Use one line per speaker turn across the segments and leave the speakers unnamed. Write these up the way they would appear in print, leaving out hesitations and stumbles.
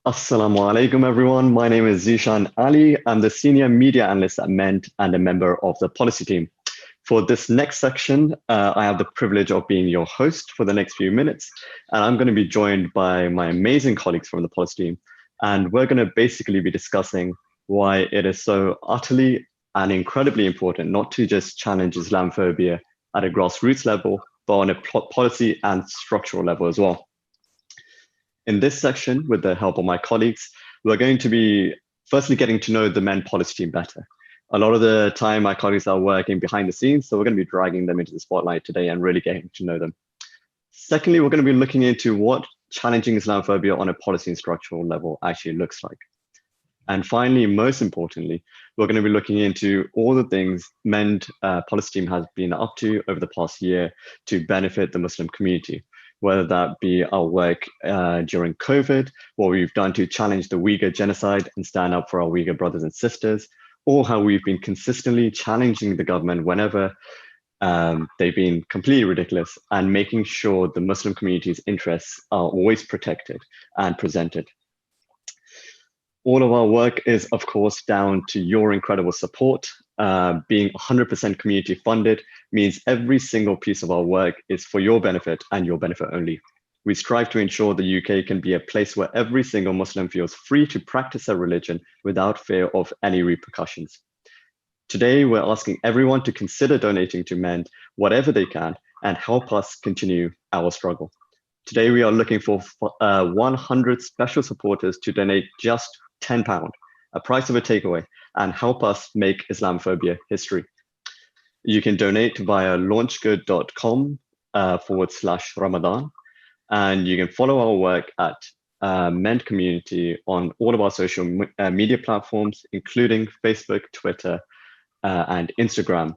Assalamu alaikum, everyone. My name is Zishan Ali. I'm the senior media analyst at Ment and a member of the policy team. For this next section, I have the privilege of being your host for the next few minutes, and I'm going to be joined by my amazing colleagues from the policy team. And we're going to basically be discussing why it is so utterly and incredibly important not to just challenge Islamophobia at a grassroots level, but on a policy and structural level as well. In this section, with the help of my colleagues, we're going to be firstly getting to know the Ment policy team better. A lot of the time, my colleagues are working behind the scenes, so we're going to be dragging them into the spotlight today and really getting to know them. Secondly, we're going to be looking into what challenging Islamophobia on a policy and structural level actually looks like. And finally, most importantly, we're going to be looking into all the things Ment policy team has been up to over the past year to benefit the Muslim community, whether that be our work during COVID, what we've done to challenge the Uyghur genocide and stand up for our Uyghur brothers and sisters, or how we've been consistently challenging the government whenever they've been completely ridiculous, and making sure the Muslim community's interests are always protected and presented. All of our work is, of course, down to your incredible support. Being 100% community funded means every single piece of our work is for your benefit and your benefit only. We strive to ensure the UK can be a place where every single Muslim feels free to practice their religion without fear of any repercussions. Today, we're asking everyone to consider donating to Ment whatever they can and help us continue our struggle. Today, we are looking for 100 special supporters to donate just £10, a price of a takeaway, and help us make Islamophobia history. You can donate via launchgood.com/Ramadan, and you can follow our work at Ment Community on all of our social media platforms, including Facebook, Twitter, and Instagram.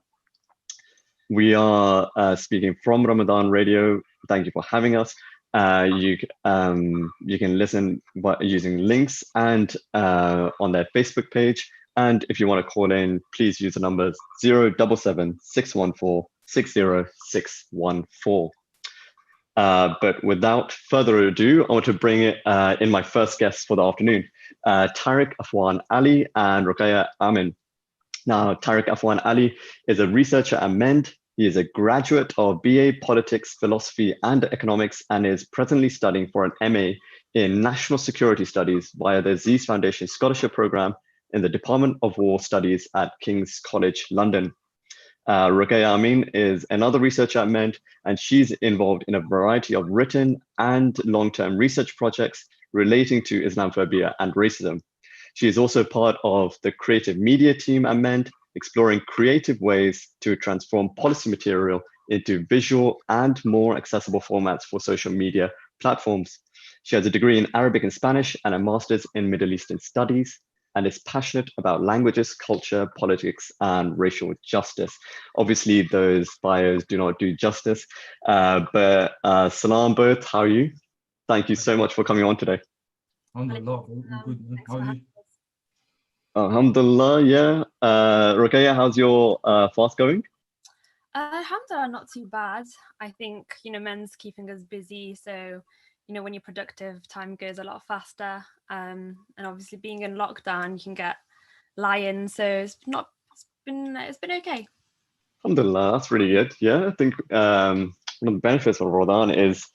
We are speaking from Ramadan Radio. Thank you for having us. You can listen by using links and on their Facebook page. And if you want to call in, please use the numbers 077 614 60614. But without further ado, I want to bring in my first guests for the afternoon, Tariq Afwan Ali and Ruqayya Amin. Now, Tariq Afwan Ali is a researcher at Ment. He is a graduate of BA Politics, Philosophy and Economics, and is presently studying for an MA in National Security Studies via the Aziz Foundation Scholarship Programme in the Department of War Studies at King's College London. Ruqayya Amin is another researcher at Ment, and she's involved in a variety of written and long-term research projects relating to Islamophobia and racism. She is also part of the creative media team at Ment, exploring creative ways to transform policy material into visual and more accessible formats for social media platforms. She has a degree in Arabic and Spanish and a master's in Middle Eastern Studies, and is passionate about languages, culture, politics, and racial justice. Obviously, those bios do not do justice, but salam both, how are you? Thank you so much for coming on today.
Alhamdulillah, good. How are you?
Alhamdulillah, yeah. Ruqayya, how's your fast going?
Alhamdulillah, not too bad. I think, Ment's keeping us busy. So, when you're productive, time goes a lot faster. And obviously being in lockdown, you can get lions. So it's been okay.
Alhamdulillah, that's really good. Yeah, I think one of the benefits of Ramadan is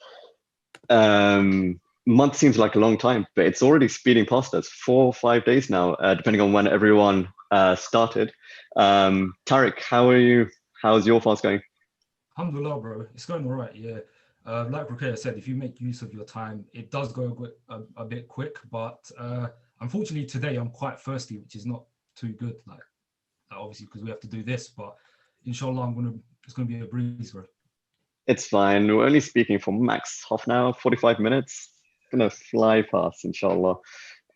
month seems like a long time, but it's already speeding past us. 4 or 5 days now, depending on when everyone started. Tariq, how are you? How's your fast going?
Alhamdulillah, bro. It's going all right, yeah. Like Ruqayya said, if you make use of your time, it does go a bit quick, but unfortunately today I'm quite thirsty, which is not too good, like obviously because we have to do this, but inshallah it's gonna be a breeze, bro.
It's fine. We're only speaking for max half an hour, 45 minutes. Gonna fly past, inshallah.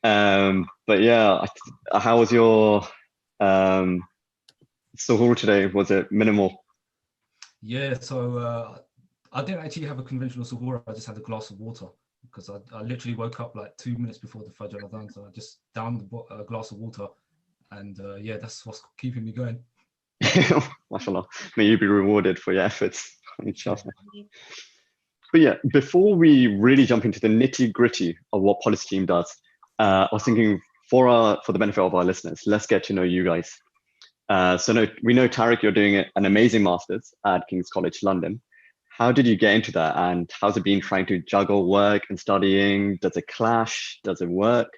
But yeah, how was your suhoor today? Was it minimal?
Yeah, so I didn't actually have a conventional suhoor. I just had a glass of water because I literally woke up like 2 minutes before the Fajr Adhan, so I just downed a glass of water, and yeah, that's what's keeping me going.
MashaAllah. May you be rewarded for your efforts, inshallah. But yeah, before we really jump into the nitty gritty of what policy team does, I was thinking for the benefit of our listeners, let's get to know you guys. We know Tariq, you're doing an amazing master's at King's College London. How did you get into that, and how's it been trying to juggle work and studying? Does it clash? Does it work?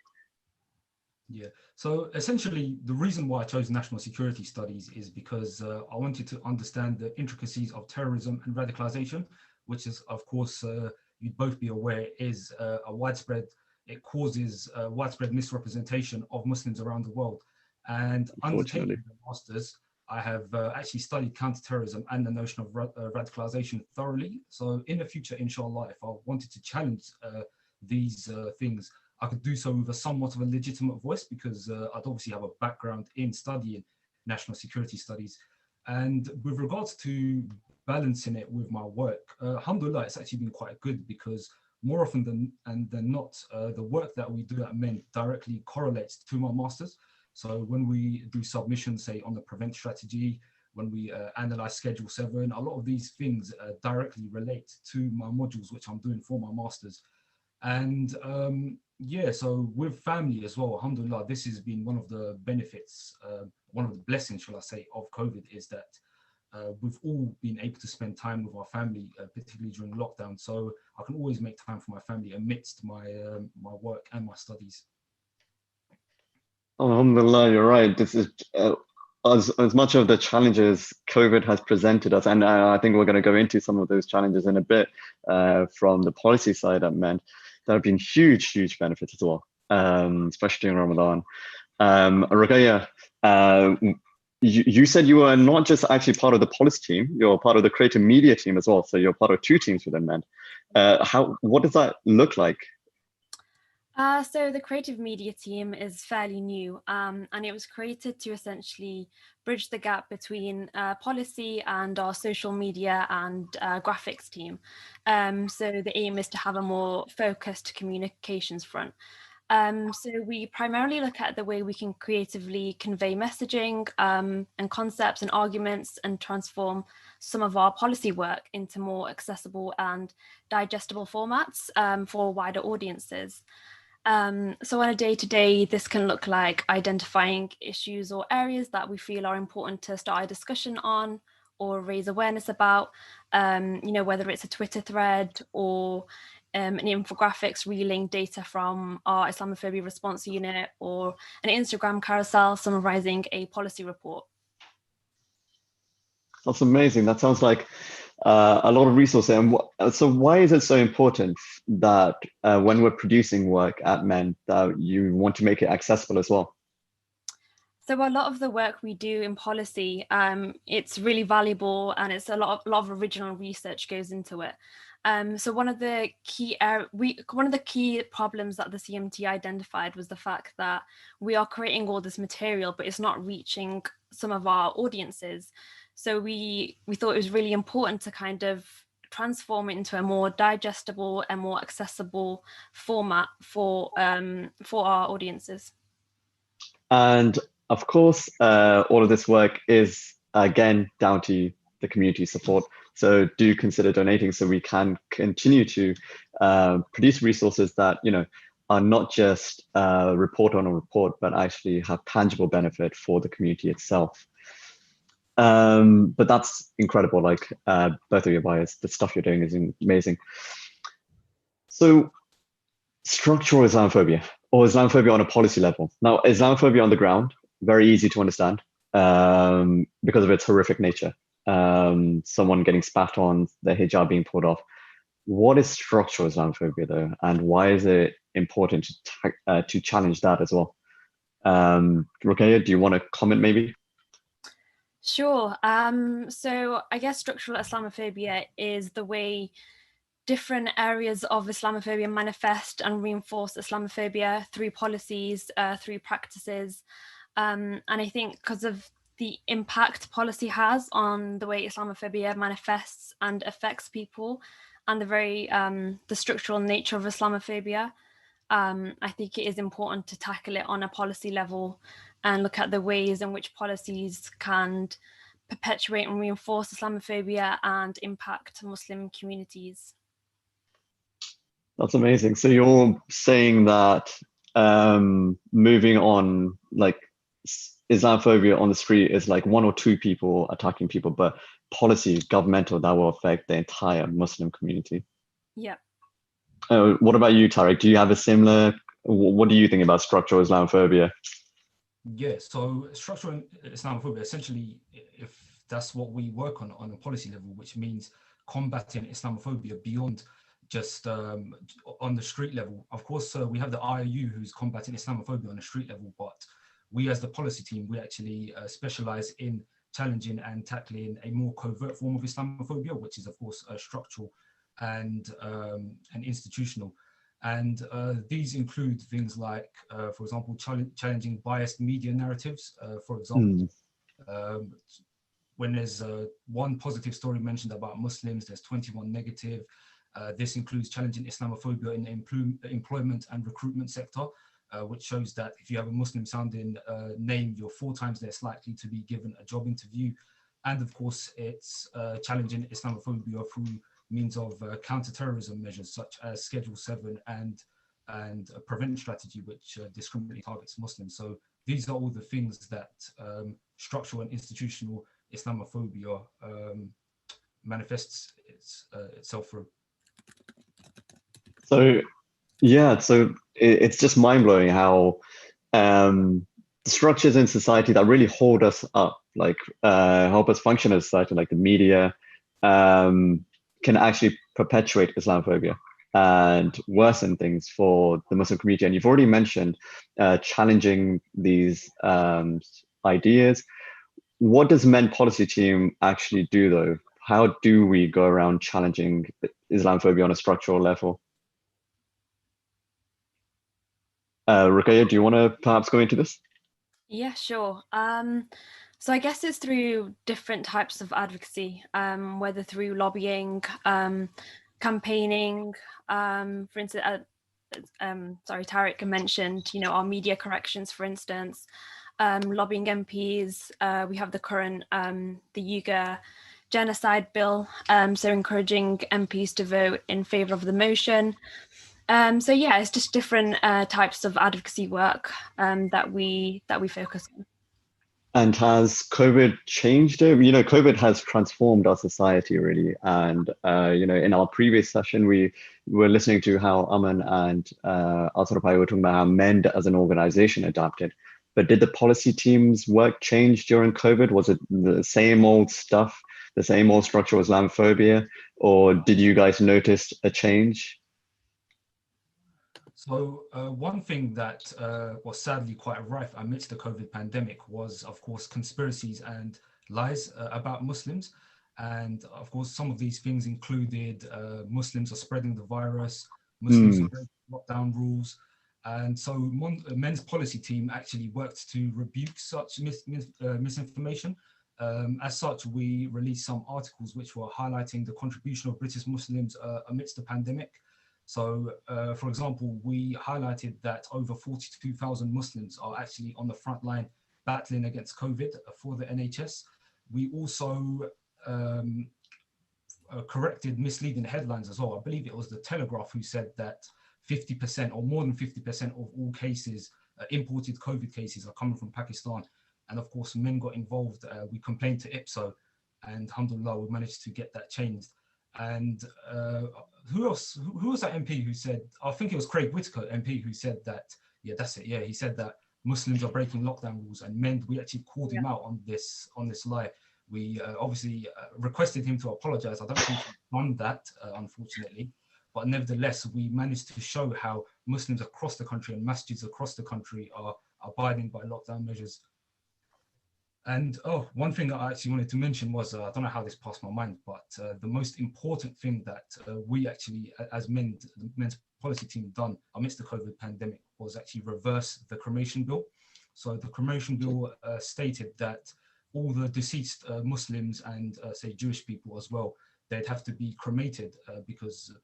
Yeah, so essentially the reason why I chose national security studies is because I wanted to understand the intricacies of terrorism and radicalization, which is, of course, you'd both be aware, is it causes widespread misrepresentation of Muslims around the world. And undertaking the master's, I have actually studied counterterrorism and the notion of radicalization thoroughly. So in the future, inshallah, if I wanted to challenge these things, I could do so with a somewhat of a legitimate voice, because I'd obviously have a background in studying national security studies. And with regards to balancing it with my work, alhamdulillah, it's actually been quite good, because more often than not, the work that we do at MEND directly correlates to my master's. So when we do submissions, say on the prevent strategy, when we analyze Schedule 7, a lot of these things directly relate to my modules, which I'm doing for my master's. And yeah, so with family as well, alhamdulillah, this has been one of the benefits, one of the blessings, shall I say, of COVID, is that we've all been able to spend time with our family, particularly during lockdown. So I can always make time for my family amidst my my work and my studies.
Alhamdulillah, you're right. This is as much of the challenges COVID has presented us, and I think we're going to go into some of those challenges in a bit from the policy side at MEND. There have been huge benefits as well, especially in Ramadan. Ruqayyah, you said you were not just actually part of the policy team, you're part of the creative media team as well. So you're part of two teams within MEND. What does that look like?
So the creative media team is fairly new, and it was created to essentially bridge the gap between policy and our social media and graphics team. So the aim is to have a more focused communications front. So we primarily look at the way we can creatively convey messaging and concepts and arguments, and transform some of our policy work into more accessible and digestible formats for wider audiences. So on a day-to-day, this can look like identifying issues or areas that we feel are important to start a discussion on or raise awareness about, whether it's a Twitter thread or an infographics reeling data from our Islamophobia response unit, or an Instagram carousel summarizing a policy report.
That's amazing. That sounds like a lot of resources. And so why is it so important that when we're producing work at MEND, that you want to make it accessible as well?
So a lot of the work we do in policy, it's really valuable, and it's a lot of original research goes into it. So one of the key problems that the CMT identified was the fact that we are creating all this material, but it's not reaching some of our audiences. So we thought it was really important to kind of transform it into a more digestible and more accessible format for our audiences.
And of course, all of this work is again down to the community support. So do consider donating so we can continue to produce resources that are not just report on a report, but actually have tangible benefit for the community itself. But that's incredible. Like both of your bias, the stuff you're doing is amazing. So structural Islamophobia, or Islamophobia on a policy level. Now, Islamophobia on the ground, very easy to understand because of its horrific nature. Someone getting spat on, their hijab being pulled off. What is structural Islamophobia though, and why is it important to challenge that as well? Ruqayyah, do you want to comment maybe?
Sure. So I guess structural Islamophobia is the way different areas of Islamophobia manifest and reinforce Islamophobia through policies, through practices. And I think because of the impact policy has on the way Islamophobia manifests and affects people, and the structural nature of Islamophobia, I think it is important to tackle it on a policy level and look at the ways in which policies can perpetuate and reinforce Islamophobia and impact Muslim communities.
That's amazing. So you're saying that moving on, like Islamophobia on the street is like one or two people attacking people, but policy, governmental, that will affect the entire Muslim community.
Yeah.
What about you, Tariq? Do you have a similar, what do you think about structural Islamophobia?
Yeah, so structural Islamophobia, essentially, if that's what we work on a policy level, which means combating Islamophobia beyond just on the street level. Of course, we have the IOU who's combating Islamophobia on the street level, but we as the policy team, we actually specialize in challenging and tackling a more covert form of Islamophobia, which is of course structural and institutional. And these include things like, for example, challenging biased media narratives. For example, when there's one positive story mentioned about Muslims, there's 21 negative. This includes challenging Islamophobia in the employment and recruitment sector, which shows that if you have a Muslim-sounding name, you're 4 times less likely to be given a job interview. And of course, it's challenging Islamophobia through means of counter-terrorism measures such as Schedule 7 and a prevent strategy, which discriminately targets Muslims. So these are all the things that structural and institutional Islamophobia manifests itself through.
So yeah, so it's just mind-blowing how the structures in society that really hold us up, like help us function as society, like the media, can actually perpetuate Islamophobia and worsen things for the Muslim community. And you've already mentioned challenging these ideas. What does MEND policy team actually do though? How do we go around challenging Islamophobia on a structural level? Ruqayyah, do you want to perhaps go into this?
Yeah, sure. So I guess it's through different types of advocacy, whether through lobbying, campaigning. For instance, sorry, Tariq mentioned, our media corrections, for instance, lobbying MPs. We have the current, the Uyghur genocide bill, so encouraging MPs to vote in favour of the motion. So yeah, it's just different types of advocacy work that we focus on.
And has COVID changed it? COVID has transformed our society really. And in our previous session, we were listening to how Aman and Asrapai were talking about how MEND as an organization adapted. But did the policy team's work change during COVID? Was it the same old stuff, the same old structural Islamophobia, or did you guys notice a change?
So one thing that was sadly quite rife amidst the COVID pandemic was, of course, conspiracies and lies about Muslims. And of course, some of these things included Muslims are spreading the virus, Muslims are breaking lockdown rules. And so MEND's policy team actually worked to rebuke such misinformation. As such, we released some articles which were highlighting the contribution of British Muslims amidst the pandemic. So, for example, we highlighted that over 42,000 Muslims are actually on the front line battling against COVID for the NHS. We also corrected misleading headlines as well. I believe it was the Telegraph who said that 50% or more than 50% of all cases, imported COVID cases, are coming from Pakistan. And of course, MEND got involved. We complained to IPSO, and alhamdulillah, we managed to get that changed. And who else? Who was that MP who said? I think it was Craig Whitaker, MP, who said that. Yeah, that's it. Yeah, he said that Muslims are breaking lockdown rules, and MEND. We actually called him out on this lie. We obviously requested him to apologize. I don't think he's done that, unfortunately. But nevertheless, we managed to show how Muslims across the country and masjids across the country are abiding by lockdown measures. And one thing that I actually wanted to mention was, I don't know how this passed my mind, but the most important thing that we actually, as MEND's policy team, done amidst the COVID pandemic was actually reverse the cremation bill. So the cremation bill stated that all the deceased Muslims and say Jewish people as well, they'd have to be cremated because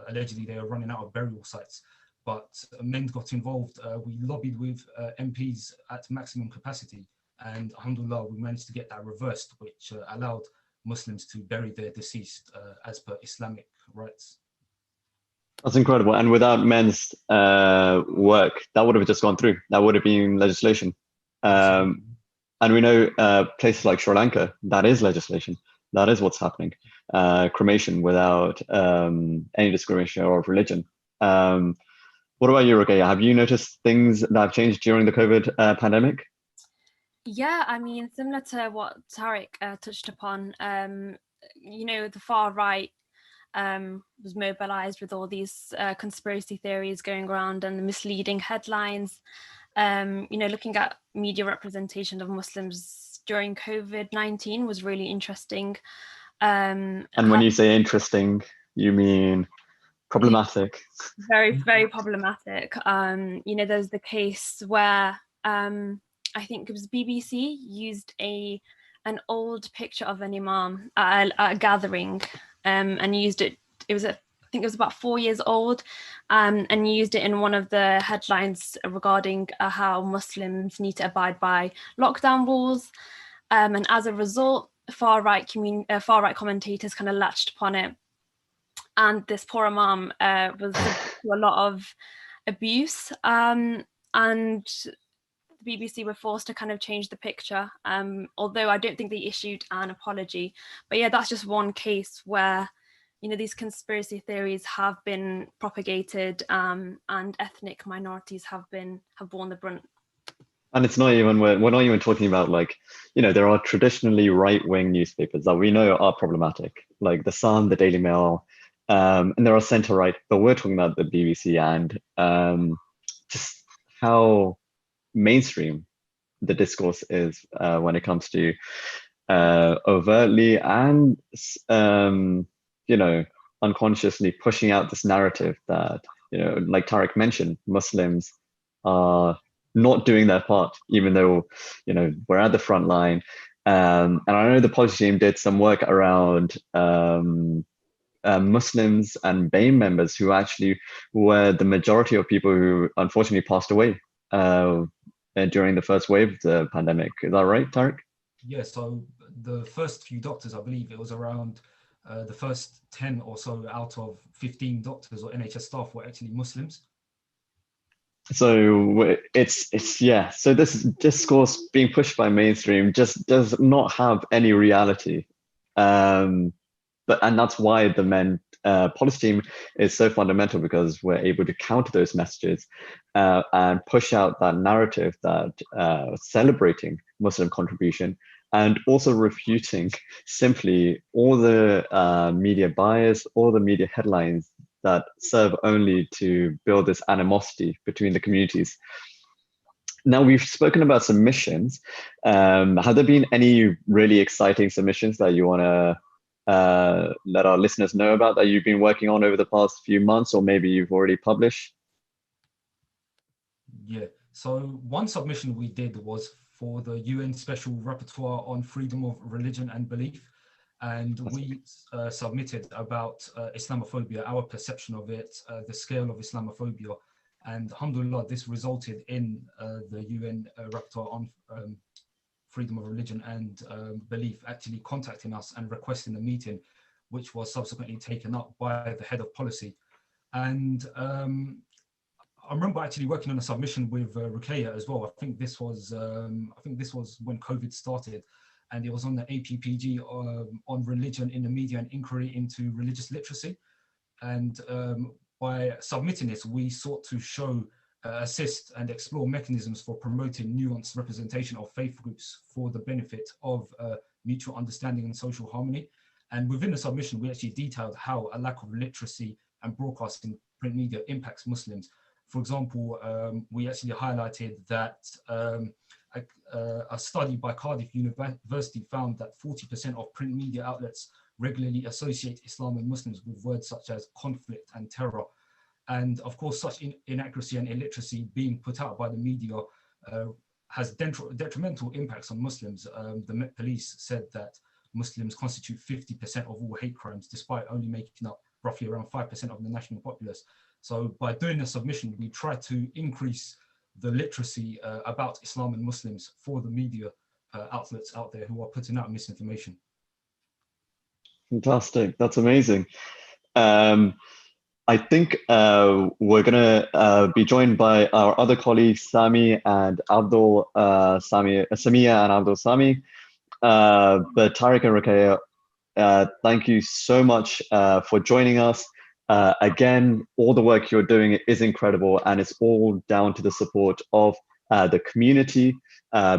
allegedly they are running out of burial sites. But MEND got involved. We lobbied with MPs at maximum capacity. And alhamdulillah, we managed to get that reversed, which allowed Muslims to bury their deceased as per Islamic rites.
That's incredible. And without men's work, that would have just gone through. That would have been legislation.
Absolutely.
And we know places like Sri Lanka, that is legislation. That is what's happening. Cremation without any discrimination or religion. What about you, Ruqayyah? Have you noticed things that have changed during the COVID pandemic?
Yeah, I mean, similar to what Tariq touched upon, the far right was mobilized with all these conspiracy theories going around and the misleading headlines. Looking at media representation of Muslims during COVID-19 was really interesting.
And when you say interesting, you mean problematic?
Very, very problematic. There's the case where I think it was BBC used an old picture of an imam at a gathering, and used it. I think it was about 4 years old, and used it in one of the headlines regarding how Muslims need to abide by lockdown rules, and as a result, far right commentators kind of latched upon it, and this poor imam was subject to a lot of abuse, and the BBC were forced to kind of change the picture, although I don't think they issued an apology. But yeah, that's just one case where these conspiracy theories have been propagated, and ethnic minorities have borne the brunt.
And it's not even, we're not even talking about there are traditionally right-wing newspapers that we know are problematic, like The Sun, the Daily Mail, and there are center-right, but we're talking about the BBC and just how mainstream the discourse is when it comes to overtly and unconsciously pushing out this narrative that like Tariq mentioned, Muslims are not doing their part, even though we're at the front line. And I know the policy team did some work around Muslims and BAME members who actually were the majority of people who unfortunately passed away during the first wave of the pandemic. Is that right, Tariq?
Yeah, so the first few doctors, I believe it was around the first 10 or so out of 15 doctors or NHS staff were actually Muslims.
So it's yeah. So this discourse being pushed by mainstream just does not have any reality. And that's why the men policy team is so fundamental, because we're able to counter those messages and push out that narrative that celebrating Muslim contribution, and also refuting simply all the media bias, all the media headlines that serve only to build this animosity between the communities. Now, we've spoken about submissions. Have there been any really exciting submissions that you want to let our listeners know about that you've been working on over the past few months, or maybe you've already published?
Yeah, so one submission we did was for the UN Special Rapporteur on Freedom of Religion and Belief. And we submitted about Islamophobia, our perception of it, the scale of Islamophobia. And alhamdulillah, this resulted in the UN Rapporteur on Freedom of Religion and Belief actually contacting us and requesting a meeting, which was subsequently taken up by the head of policy. And I remember actually working on a submission with Ruqayyah as well. I think this was when COVID started, and it was on the APPG on religion in the media and inquiry into religious literacy. And by submitting this, we sought to show, assist and explore mechanisms for promoting nuanced representation of faith groups for the benefit of mutual understanding and social harmony. And within the submission, we actually detailed how a lack of literacy and broadcasting print media impacts Muslims. For example, we actually highlighted that a study by Cardiff University found that 40% of print media outlets regularly associate Islam and Muslims with words such as conflict and terror. And of course, such inaccuracy and illiteracy being put out by the media has detrimental impacts on Muslims. The Met Police said that Muslims constitute 50% of all hate crimes, despite only making up roughly around 5% of the national populace. So by doing a submission, we try to increase the literacy about Islam and Muslims for the media outlets out there who are putting out misinformation.
Fantastic. That's amazing. I think we're gonna be joined by our other colleagues, Sami and Abdul, Samia and Abdul Sami. But Tariq and Ruqayya, thank you so much for joining us. Again, all the work you're doing is incredible, and it's all down to the support of the community.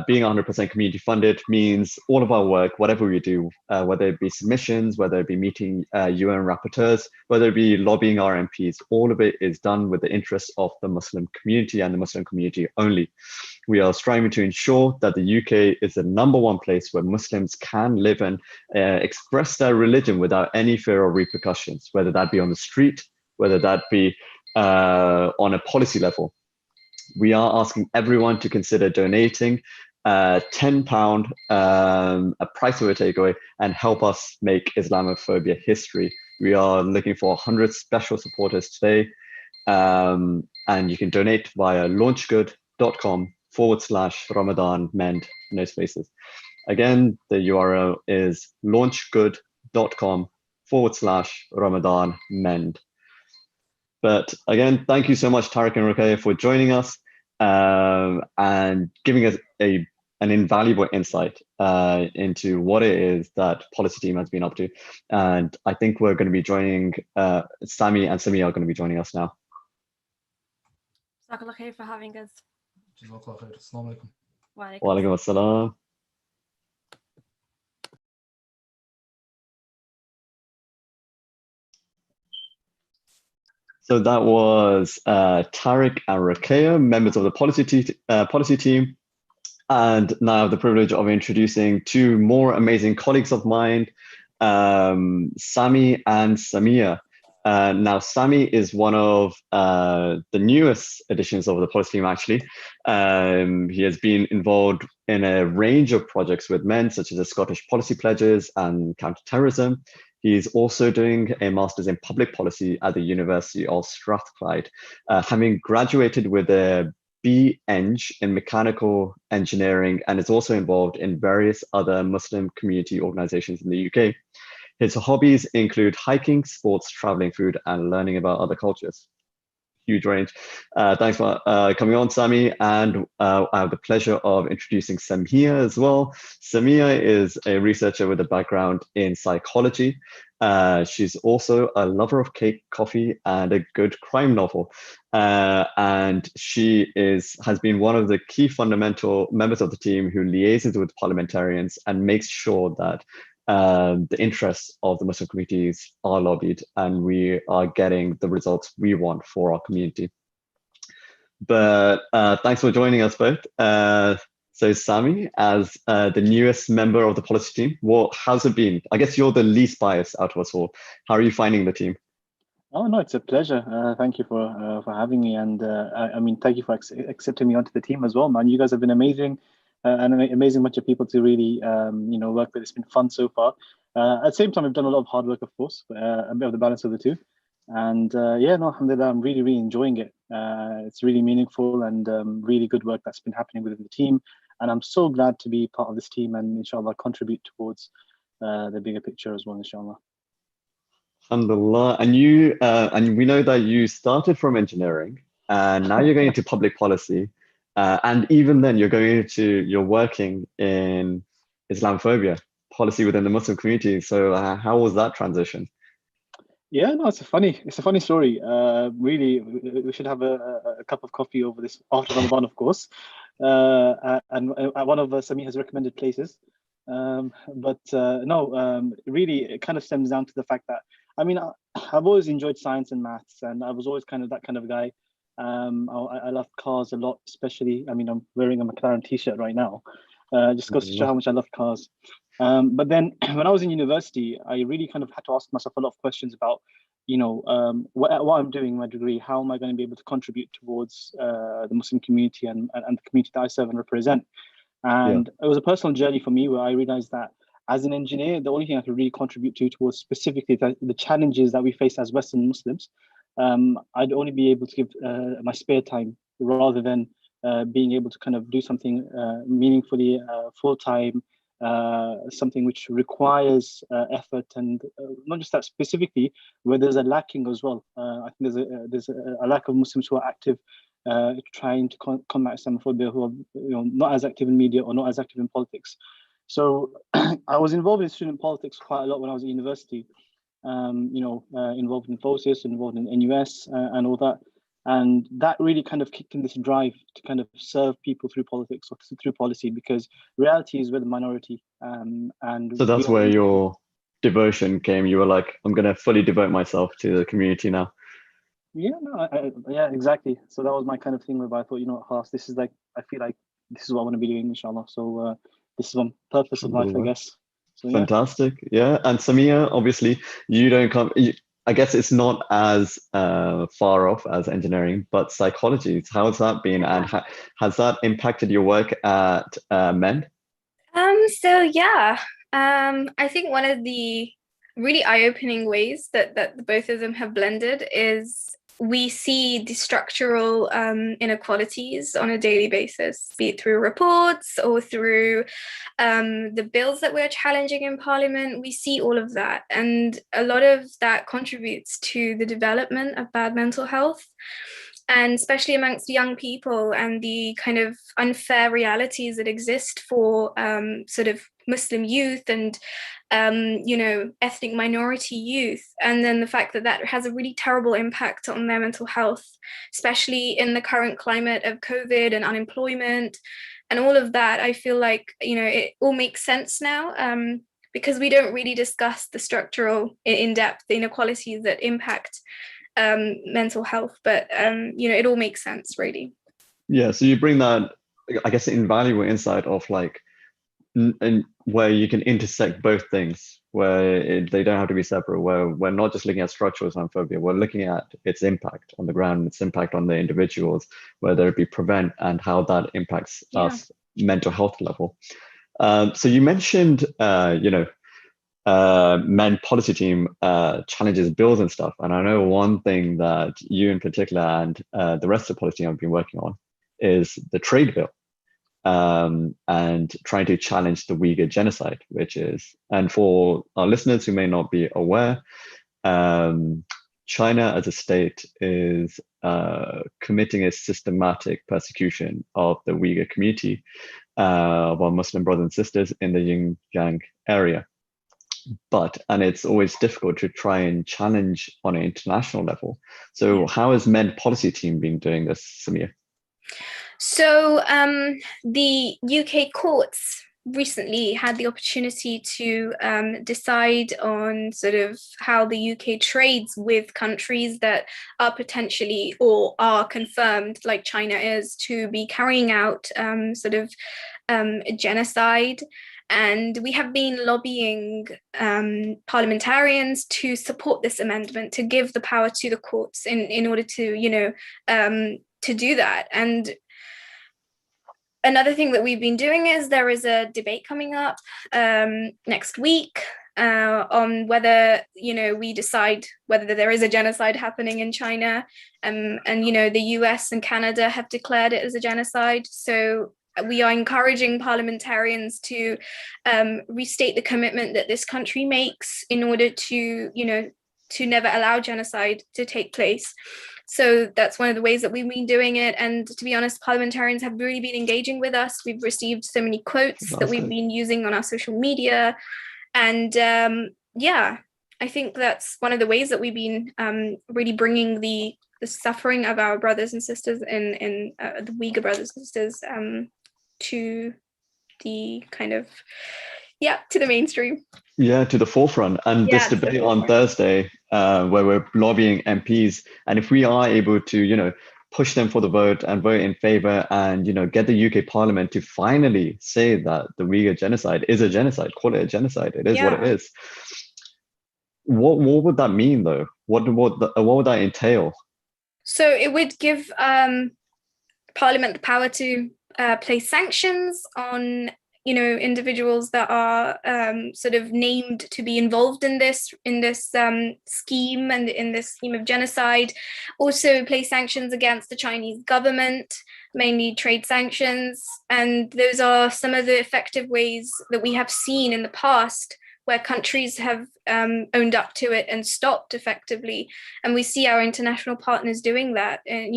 Being 100% community funded means all of our work, whatever we do, whether it be submissions, whether it be meeting UN rapporteurs, whether it be lobbying our MPs, all of it is done with the interests of the Muslim community and the Muslim community only. We are striving to ensure that the UK is the #1 place where Muslims can live and express their religion without any fear of repercussions, whether that be on the street, whether that be on a policy level. We are asking everyone to consider donating £10, a price of a takeaway, and help us make Islamophobia history. We are looking for 100 special supporters today, and you can donate via launchgood.com/Ramadan Mend, no spaces. Again, the URL is launchgood.com/Ramadan Mend. But again, thank you so much, Tariq and Ruqayya, for joining us and giving us an invaluable insight into what it is that Policy Team has been up to. And I think we're going to be joining, Sami and Samia are going to be joining us now.
Jazakallah khair for having us.
Jazakallah khair. Assalamu alaikum.
Wa
Wa alaikum assalam. So that was Tariq and Ruqayya, members of the policy team. And now I have the privilege of introducing two more amazing colleagues of mine, Sami and Samia. Now, Sami is one of the newest additions of the policy team, actually. He has been involved in a range of projects with men, such as the Scottish Policy Pledges and counterterrorism. He's also doing a master's in public policy at the University of Strathclyde, having graduated with a B.Eng in mechanical engineering, and is also involved in various other Muslim community organizations in the UK. His hobbies include hiking, sports, traveling, food, and learning about other cultures. Huge range. Thanks for coming on, Sami. And I have the pleasure of introducing Samia as well. Samia is a researcher with a background in psychology. She's also a lover of cake, coffee, and a good crime novel. And she has been one of the key fundamental members of the team who liaises with parliamentarians and makes sure that the interests of the Muslim communities are lobbied and we are getting the results we want for our community. But thanks for joining us both. So Sami, as the newest member of the policy team, how's it been? I guess you're the least biased out of us all. How are you finding the team?
Oh no, it's a pleasure. Thank you for having me, and I mean, thank you for accepting me onto the team as well, man. You guys have been amazing. And an amazing bunch of people to really, work with. It's been fun so far. At the same time, we've done a lot of hard work, of course, a bit of the balance of the two. And alhamdulillah, I'm really, really enjoying it. It's really meaningful and really good work that's been happening within the team. And I'm so glad to be part of this team and inshallah contribute towards the bigger picture as well, inshallah.
Alhamdulillah. And you, and we know that you started from engineering and now you're going into public policy. And even then, you're working in Islamophobia policy within the Muslim community. So how was that transition?
Yeah, no, it's a funny story. Really, we should have a cup of coffee over this after Ramadan, of course. And one of Samia's recommended places. Really, it kind of stems down to the fact that, I mean, I've always enjoyed science and maths, and I was always kind of that kind of guy. I love cars a lot, especially, I mean, I'm wearing a McLaren t-shirt right now. Just goes to show how much I love cars. But then when I was in university, I really kind of had to ask myself a lot of questions about, what I'm doing in my degree, how am I going to be able to contribute towards the Muslim community and the community that I serve and represent. And It was a personal journey for me where I realized that as an engineer, the only thing I could really contribute towards specifically the challenges that we face as Western Muslims, I'd only be able to give my spare time rather than being able to kind of do something meaningfully full-time something which requires effort, and not just that specifically, where there's a lacking as well. I think there's a lack of Muslims who are active, trying to combat Islamophobia, who are not as active in media or not as active in politics. So I was involved in student politics quite a lot when I was at university. Involved in FOSIS, involved in NUS, and all that. And that really kind of kicked in this drive to kind of serve people through politics or through policy, because reality is we're the minority. And
so that's where your devotion came. You were like, I'm going to fully devote myself to the community now.
Yeah, no, yeah, exactly. So that was my kind of thing where I thought, Khas, this is like, I feel like this is what I want to be doing, inshallah. So this is one purpose of life, I guess. So,
fantastic. Yeah. And Samia, obviously, you don't come. I guess it's not as far off as engineering, but psychology. How has that been, and has that impacted your work at MEND?
I think one of the really eye-opening ways that both of them have blended is we see the structural inequalities on a daily basis, be it through reports or through the bills that we're challenging in Parliament. We see all of that, and a lot of that contributes to the development of bad mental health, and especially amongst young people, and the kind of unfair realities that exist for sort of Muslim youth and ethnic minority youth, and then the fact that has a really terrible impact on their mental health, especially in the current climate of COVID and unemployment and all of that. I feel like it all makes sense now, because we don't really discuss the structural in-depth inequalities that impact mental health, but it all makes sense, really.
Yeah, so you bring that, I guess, invaluable insight of like, and where you can intersect both things, where they don't have to be separate, where we're not just looking at structural Islamophobia, we're looking at its impact on the ground, its impact on the individuals, whether it be prevent, and how that impacts us mental health level. So you mentioned, MEND policy team challenges bills and stuff. And I know one thing that you in particular and the rest of the policy team have been working on is the trade bill. And trying to challenge the Uyghur genocide, which is, and for our listeners who may not be aware, China as a state is committing a systematic persecution of the Uyghur community, of our Muslim brothers and sisters in the Xinjiang area. And it's always difficult to try and challenge on an international level. So how has MEND policy team been doing this, Samia?
So the UK courts recently had the opportunity to decide on sort of how the UK trades with countries that are potentially or are confirmed, like China is, to be carrying out genocide. And we have been lobbying parliamentarians to support this amendment, to give the power to the courts in order to, to do that. And another thing that we've been doing is there is a debate coming up next week on whether, we decide whether there is a genocide happening in China. And, the US and Canada have declared it as a genocide. So we are encouraging parliamentarians to restate the commitment that this country makes in order to, to never allow genocide to take place. So that's one of the ways that we've been doing it. And to be honest, parliamentarians have really been engaging with us. We've received so many quotes that we've been using on our social media. And I think that's one of the ways that we've been really bringing the suffering of our brothers and sisters in the Uyghur brothers and sisters to the kind of, to the mainstream.
Yeah, to the forefront. And this debate on Thursday, where we're lobbying MPs, and if we are able to, push them for the vote and vote in favor and, get the UK Parliament to finally say that the Uyghur genocide is a genocide, call it a genocide, it is what it is. What would that mean, though? What would that entail?
So it would give Parliament the power to place sanctions on individuals that are sort of named to be involved in this scheme and in this scheme of genocide. Also place sanctions against the Chinese government, mainly trade sanctions. And those are some of the effective ways that we have seen in the past where countries have owned up to it and stopped effectively. And we see our international partners doing that, and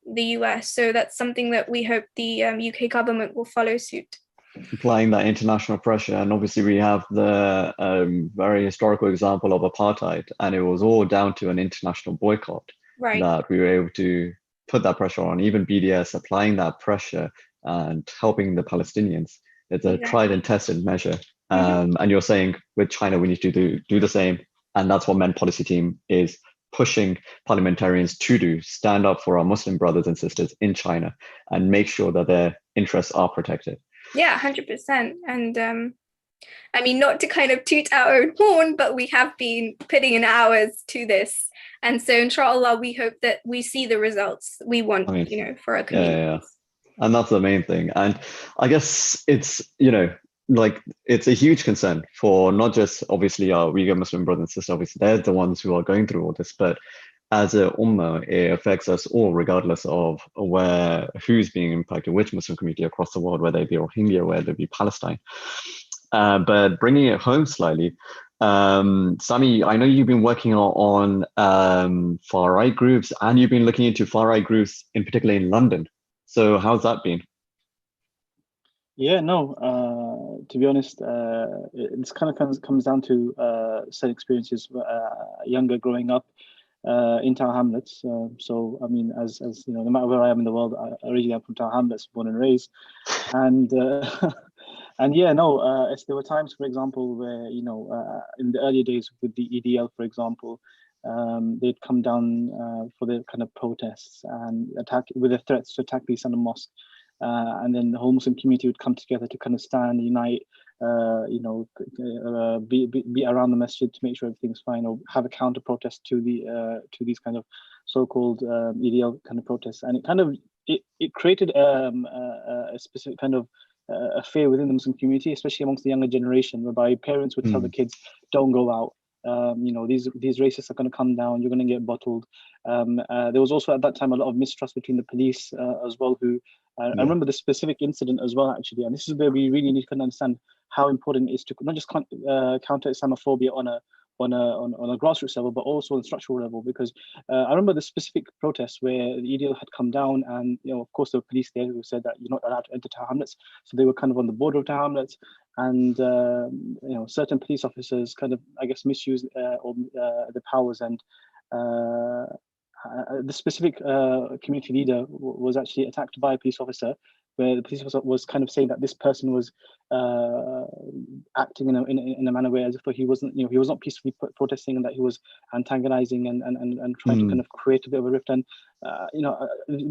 the US. So that's something that we hope the UK government will follow suit.
Applying that international pressure. And obviously we have the very historical example of apartheid, and it was all down to an international boycott that we were able to put that pressure on. Even BDS applying that pressure and helping the Palestinians. It's a tried and tested measure. And you're saying with China, we need to do the same. And that's what MEND Policy Team is pushing parliamentarians to do, stand up for our Muslim brothers and sisters in China and make sure that their interests are protected.
Yeah, 100%. And I mean, not to kind of toot our own horn, but we have been putting in hours to this. And so inshallah, we hope that we see the results we want, for our community.
Yeah. And that's the main thing. And I guess it's, it's a huge concern for not just obviously our Uyghur Muslim brothers and sisters. Obviously, they're the ones who are going through all this, but as a ummah, it affects us all, regardless of who's being impacted, which Muslim community across the world, whether it be Rohingya, whether it be Palestine. But bringing it home slightly, Sami, I know you've been working on far right groups, and you've been looking into far right groups, in particular in London. So how's that been?
Yeah, no, to be honest, it's kind of comes down to certain experiences younger growing up in Tower Hamlets. So, I mean, as no matter where I am in the world, I originally am from Tower Hamlets, born and raised. And and yeah, no, there were times, for example, where, in the earlier days with the EDL, for example, they'd come down for the kind of protests and attack with the threats to attack the East London Mosque. And then the whole Muslim community would come together to kind of stand, unite, be around the masjid to make sure everything's fine, or have a counter protest to these kind of so-called EDL kind of protests. And it kind of it created a specific kind of a fear within the Muslim community, especially amongst the younger generation, whereby parents would tell the kids, "Don't go out. These racists are going to come down. You're going to get bottled." There was also at that time a lot of mistrust between the police as well. I remember the specific incident as well, actually, and this is where we really need to understand how important it is to not just counter Islamophobia on a grassroots level, but also on a structural level. Because I remember the specific protest where the EDL had come down, and of course there were police there who said that you're not allowed to enter Tower Hamlets, so they were kind of on the border of Tower Hamlets. And certain police officers kind of, I guess, misused the powers, and the specific community leader was actually attacked by a police officer, where the police officer was kind of saying that this person was acting in a manner where as if he wasn't, he was not peacefully protesting, and that he was antagonizing and trying to kind of create a bit of a rift. And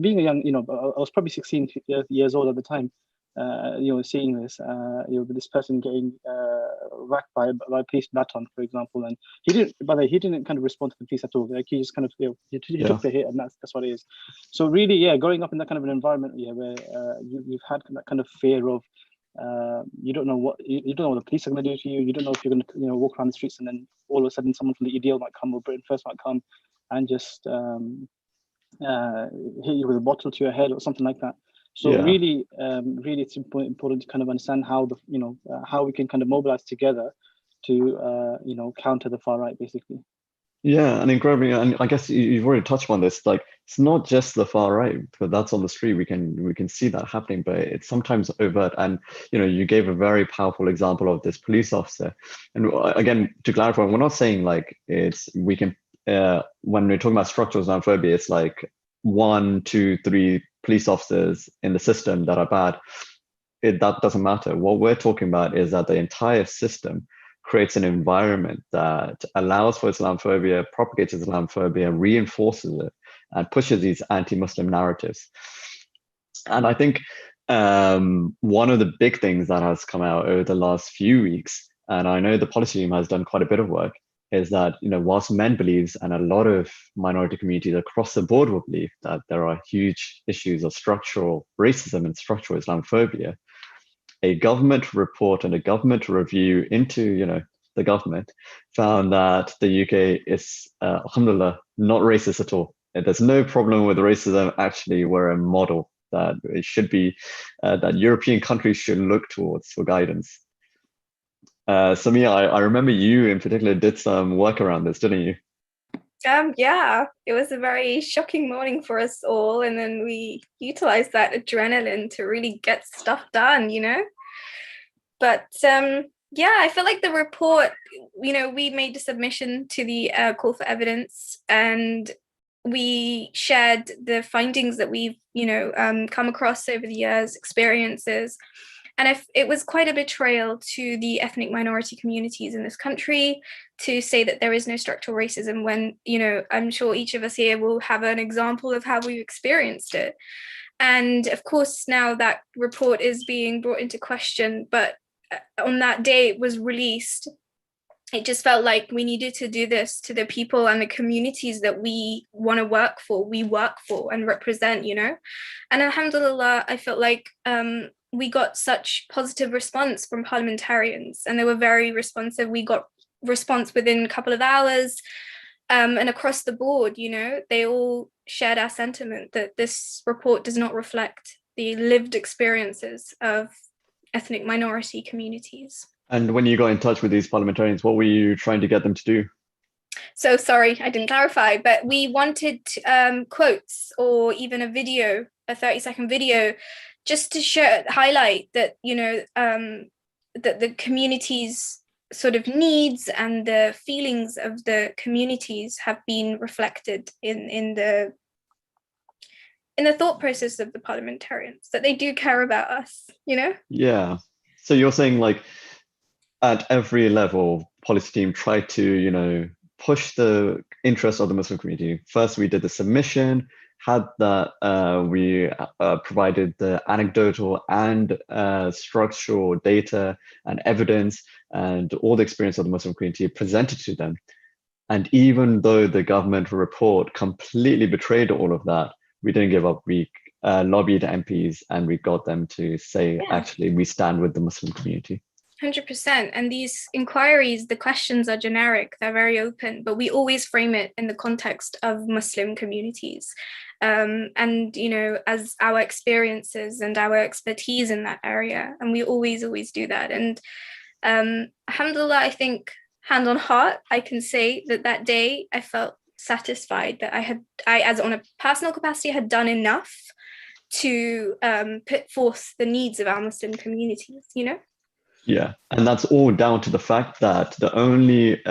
being a young, I was probably 16 years old at the time. Seeing this, this person getting whacked by a police baton, for example, and he didn't kind of respond to the police at all. Like he just kind of, he took the hit, and that's what it is. So really, growing up in that kind of an environment, where you've had that kind of fear of, you don't know what the police are going to do to you. You don't know if you're going to, walk around the streets, and then all of a sudden someone from the EDL might come, or Britain First might come, and just hit you with a bottle to your head or something like that. So really, it's important to kind of understand how how we can kind of mobilize together to counter the far right, basically.
Yeah, and incredibly, and I guess you've already touched on this. Like, it's not just the far right, but that's on the street. We can see that happening, but it's sometimes overt. And you gave a very powerful example of this police officer. And again, to clarify, we're not saying like when we're talking about structural Islamophobia, it's like 1, 2, 3 police officers in the system that are bad. That doesn't matter. What we're talking about is that the entire system creates an environment that allows for Islamophobia, propagates Islamophobia, reinforces it, and pushes these anti-Muslim narratives. And I think one of the big things that has come out over the last few weeks, and I know the policy team has done quite a bit of work, is that whilst MEND believes, and a lot of minority communities across the board will believe, that there are huge issues of structural racism and structural Islamophobia, a government report and a government review into, the government found that the UK is, alhamdulillah, not racist at all. There's no problem with racism. Actually, we're a model that it should be, that European countries should look towards for guidance. Samia, I remember you in particular did some work around this, didn't you?
Yeah, it was a very shocking morning for us all, and then we utilized that adrenaline to really get stuff done, But yeah, I feel like the report, we made a submission to the call for evidence, and we shared the findings that we've, come across over the years, experiences. And it was quite a betrayal to the ethnic minority communities in this country to say that there is no structural racism when, I'm sure each of us here will have an example of how we've experienced it. And of course, now that report is being brought into question, but on that day it was released, it just felt like we needed to do this to the people and the communities that we want to work for and represent, And alhamdulillah, I felt like we got such positive response from parliamentarians, and they were very responsive. We got response within a couple of hours, and across the board, they all shared our sentiment that this report does not reflect the lived experiences of ethnic minority communities.
And when you got in touch with these parliamentarians, what were you trying to get them to do?
So sorry, I didn't clarify, but we wanted quotes or even a video, a 30-second video, just to highlight that, that the community's sort of needs and the feelings of the communities have been reflected in the thought process of the parliamentarians, that they do care about us,
Yeah. So you're saying like at every level, policy team try to, push the interest of the Muslim community. First, we did the submission, had that, we provided the anecdotal and structural data and evidence and all the experience of the Muslim community presented to them. And even though the government report completely betrayed all of that, we didn't give up. We lobbied MPs and we got them to say, actually, we stand with the Muslim community.
100%. And these inquiries, the questions are generic, they're very open, but we always frame it in the context of Muslim communities. And, as our experiences and our expertise in that area. And we always do that. And alhamdulillah, I think hand on heart, I can say that day I felt satisfied that I, as on a personal capacity, had done enough to put forth the needs of our Muslim communities,
Yeah, and that's all down to the fact that the only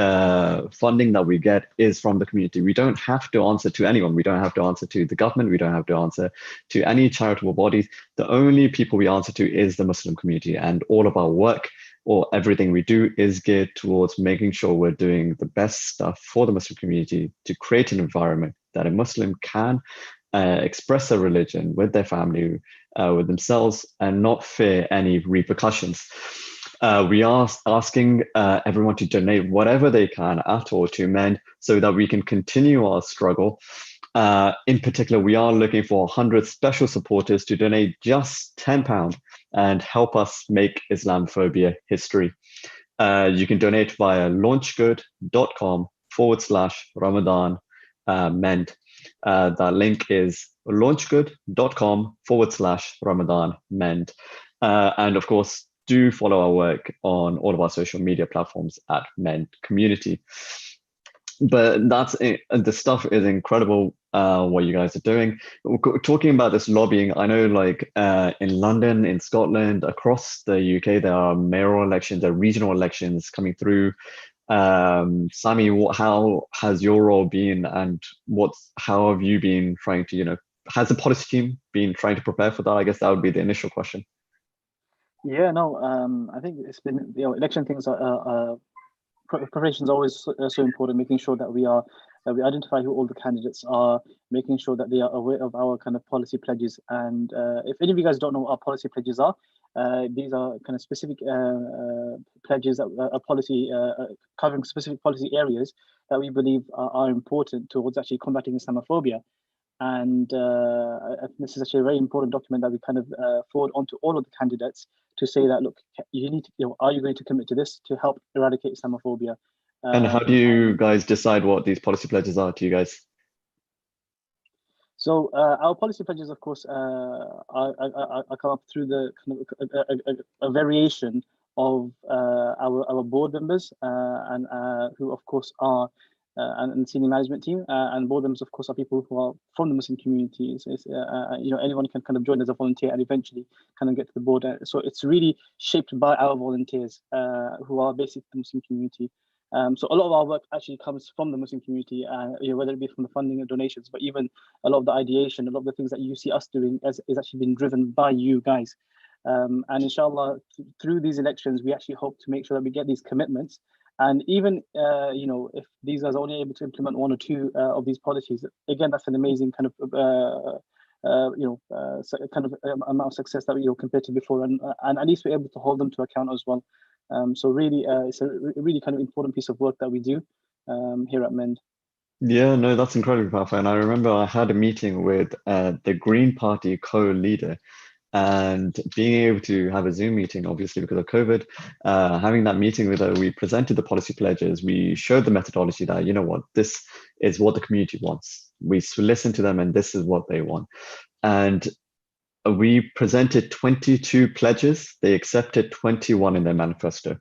funding that we get is from the community. We don't have to answer to anyone. We don't have to answer to the government. We don't have to answer to any charitable bodies. The only people we answer to is the Muslim community, and all of our work or everything we do is geared towards making sure we're doing the best stuff for the Muslim community to create an environment that a Muslim can express their religion with their family, with themselves, and not fear any repercussions. We are asking everyone to donate whatever they can at all to MEND so that we can continue our struggle. In particular, we are looking for 100 special supporters to donate just £10 and help us make Islamophobia history. You can donate via launchgood.com/Ramadan MEND. That link is launchgood.com/Ramadan MEND. And of course, do follow our work on all of our social media platforms at MEND Community. But that's it. The stuff is incredible, what you guys are doing. Talking about this lobbying, I know like in London, in Scotland, across the UK, there are mayoral elections, there are regional elections coming through. Sami, how has your role been, and how have you been trying to, has the policy team been trying to prepare for that? I guess that would be the initial question.
Yeah, no, I think it's been, election things are preparation is always so important, making sure that we identify who all the candidates are, making sure that they are aware of our kind of policy pledges. And if any of you guys don't know what our policy pledges are, these are kind of specific pledges that a policy covering specific policy areas that we believe are important towards actually combating Islamophobia. And I think this is actually a very important document that we kind of forward onto all of the candidates to say that, look, you need to, are you going to commit to this to help eradicate Islamophobia?
And how do you guys decide what these policy pledges are to you guys?
So our policy pledges, of course, are come up through the kind of a variation of our board members and who, of course, are and senior management team, and board members, of course, are people who are from the Muslim community. Anyone can kind of join as a volunteer and eventually kind of get to the board. So it's really shaped by our volunteers who are basically the Muslim community. So a lot of our work actually comes from the Muslim community, whether it be from the funding and donations, but even a lot of the ideation, a lot of the things that you see us doing is actually been driven by you guys. And inshallah, through these elections, we actually hope to make sure that we get these commitments. And even, if these guys are only able to implement one or two of these policies, again, that's an amazing kind of, amount of success that we compared to before. And at least we're able to hold them to account as well. So really, it's a really kind of important piece of work that we do here at MEND.
Yeah, no, that's incredibly powerful. And I remember I had a meeting with the Green Party co-leader, and being able to have a Zoom meeting, obviously because of COVID, having that meeting with her, we presented the policy pledges, we showed the methodology that, you know what, this is what the community wants. We listened to them and this is what they want. And we presented 22 pledges. They accepted 21 in their manifesto.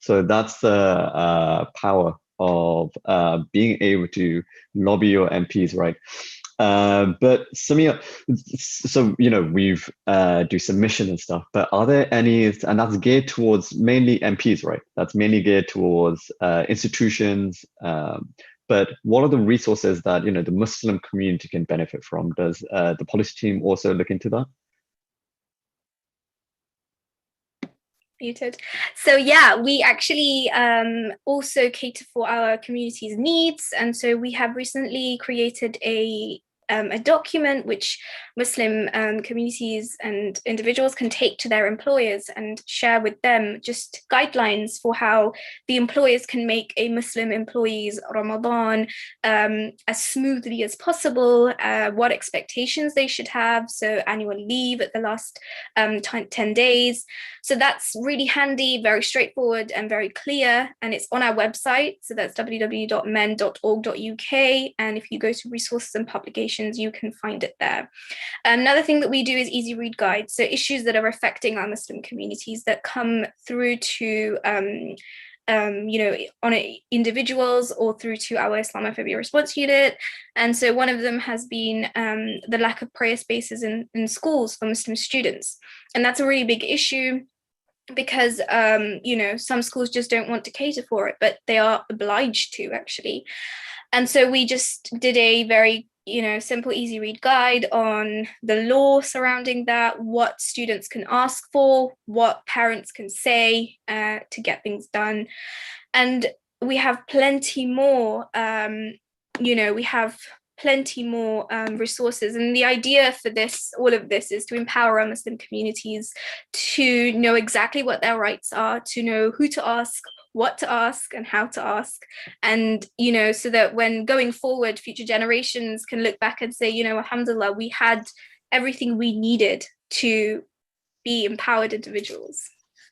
So that's the power of being able to lobby your MPs, right? But Samia, so we've do submission and stuff, but are there any, and that's geared towards mainly MPs, right? That's mainly geared towards institutions. But what are the resources that the Muslim community can benefit from? Does the policy team also look into that?
Muted. So yeah, we actually also cater for our community's needs, and so we have recently created a document which Muslim communities and individuals can take to their employers and share with them just guidelines for how the employers can make a Muslim employee's Ramadan as smoothly as possible, what expectations they should have, so annual leave at the last 10 days. So that's really handy, very straightforward and very clear, and it's on our website. So that's www.mend.org.uk, and if you go to resources and publications, you can find it there. Another thing that we do is easy read guides, so issues that are affecting our Muslim communities that come through to on individuals or through to our Islamophobia response unit. And so one of them has been the lack of prayer spaces in schools for Muslim students, and that's a really big issue because some schools just don't want to cater for it, but they are obliged to actually. And so we just did a very simple, easy read guide on the law surrounding that, what students can ask for, what parents can say to get things done. And we have plenty more, resources. And the idea for all of this is to empower our Muslim communities to know exactly what their rights are, to know who to ask, what to ask, and how to ask. And, so that when going forward, future generations can look back and say, alhamdulillah, we had everything we needed to be empowered individuals.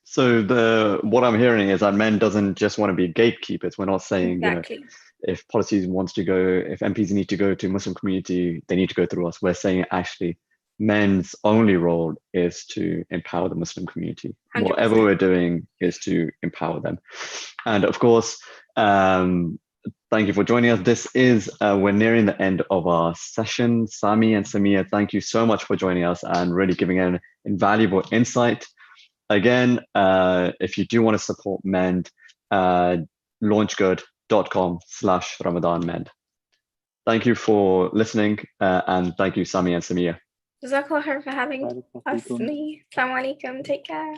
So what I'm hearing is that MEND doesn't just want to be gatekeepers. We're not saying,
exactly.
If policies wants to go, if MPs need to go to Muslim community, they need to go through us. We're saying actually MEND's only role is to empower the Muslim community. 100%. Whatever we're doing is to empower them. And of course, thank you for joining us. This is, we're nearing the end of our session. Sami and Samia, thank you so much for joining us and really giving an invaluable insight. Again, if you do want to support MEND, launchgood.com/RamadanMend. Thank you for listening, and thank you, Sami and Samia.
Jazakallah khair for having us. Assalamu alaikum. Take care.